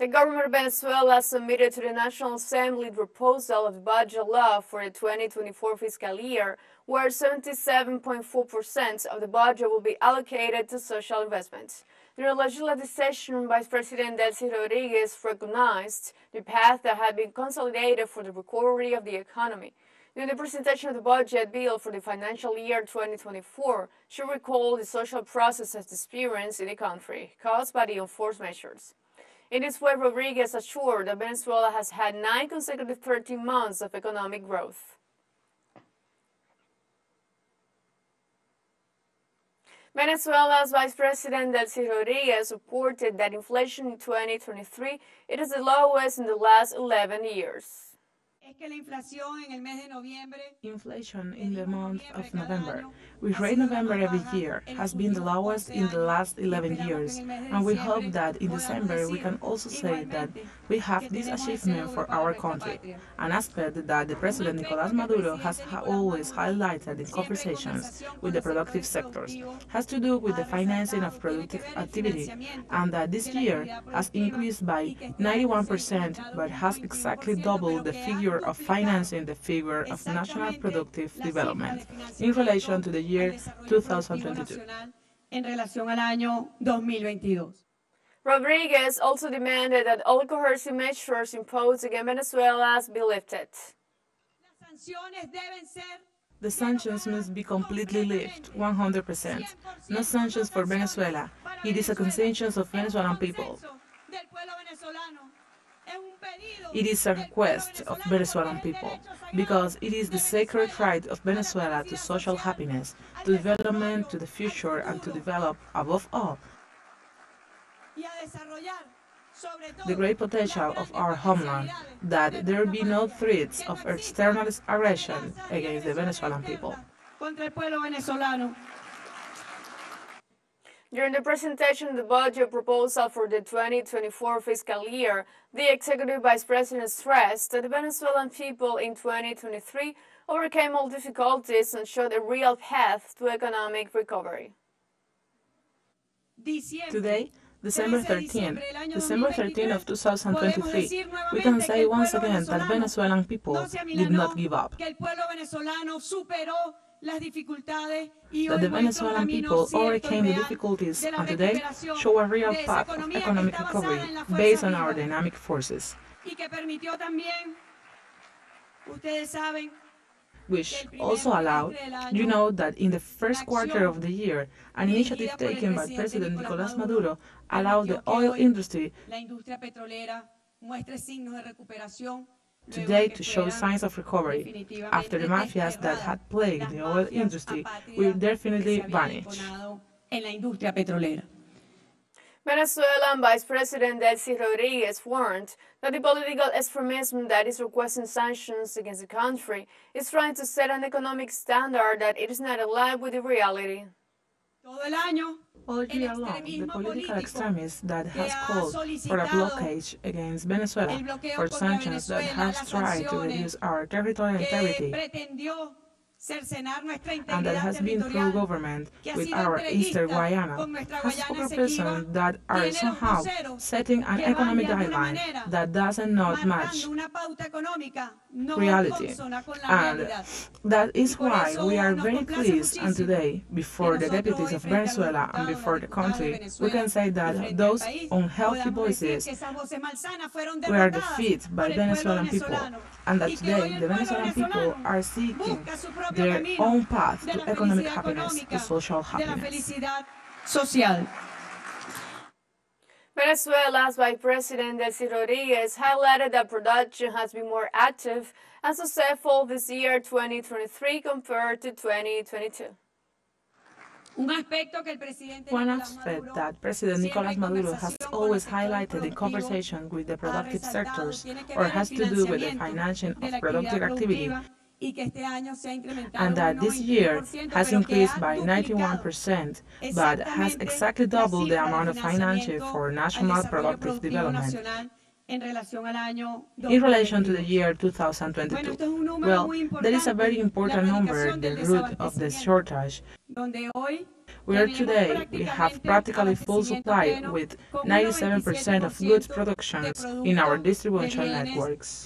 The government of Venezuela submitted to the National Assembly the proposal of the budget law for the 2024 fiscal year, where 77.4% of the budget will be allocated to social investments. During the legislative session, Vice President Delcy Rodriguez recognized the path that had been consolidated for the recovery of the economy. During the presentation of the budget bill for the financial year 2024, she recalled the social processes experienced in the country, caused by the enforced measures. In this way, Rodriguez assured that Venezuela has had 9 consecutive 13 months of economic growth. Venezuela's Vice President Delcy Rodriguez reported that inflation in 2023 it is the lowest in the last 11 years. Inflation in the month of November, we rate November every year, has been the lowest in the last 11 years, and we hope that in December we can also say that we have this achievement for our country, an aspect that the President Nicolás Maduro has always highlighted in conversations with the productive sectors, has to do with the financing of productive activity, and that this year has increased by 91%, but has exactly doubled the figure of financing the figure of national productive development in relation to the year 2022. Rodriguez also demanded that all coercive measures imposed against Venezuela be lifted. The sanctions must be completely lifted, 100%. No sanctions for Venezuela. It is a consensus of Venezuelan people. It is a request of Venezuelan people, because it is the sacred right of Venezuela to social happiness, to development, to the future, and to develop, above all, the great potential of our homeland, that there be no threats of external aggression against the Venezuelan people. During the presentation of the budget proposal for the 2024 fiscal year, the Executive Vice President stressed that the Venezuelan people in 2023 overcame all difficulties and showed a real path to economic recovery. Today, December 13 of 2023, we can say once again that Venezuelan people did not give up. That the Venezuelan people overcame the difficulties and today show a real path of economic recovery based on our dynamic forces, which also allowed, you know, that in the first quarter of the year, an initiative taken by President Nicolás Maduro allowed the oil industry today to show signs of recovery after the mafias that had plagued the oil industry will definitely vanish. Venezuelan Vice President Delcy Rodriguez warned that the political extremism that is requesting sanctions against the country is trying to set an economic standard that it is not aligned with the reality. All year long, the political extremist that has called for a blockade against Venezuela, for sanctions that has tried to reduce our territorial integrity, and that has been pro-government with our Eastern Guyana, has other persons that are somehow setting an economic guideline that doesn't not match reality. And that is why we are very pleased, and today, before the deputies of Venezuela and before the country, we can say that those unhealthy voices were defeated by Venezuelan people, and that today the Venezuelan people are seeking their own path to economic happiness, to social happiness. Venezuela's Vice President Delcy Rodriguez highlighted that production has been more active and successful this year 2023 compared to 2022. One aspect that President Nicolás Maduro has always highlighted in conversation with the productive sectors or has to do with the financing of productive activity, and that this year has increased by 91%, but has exactly doubled the amount of financing for national productive development in relation to the year 2022. Well, there is a very important number, the root of the shortage. Where today we have practically full supply with 97% of goods productions in our distribution networks.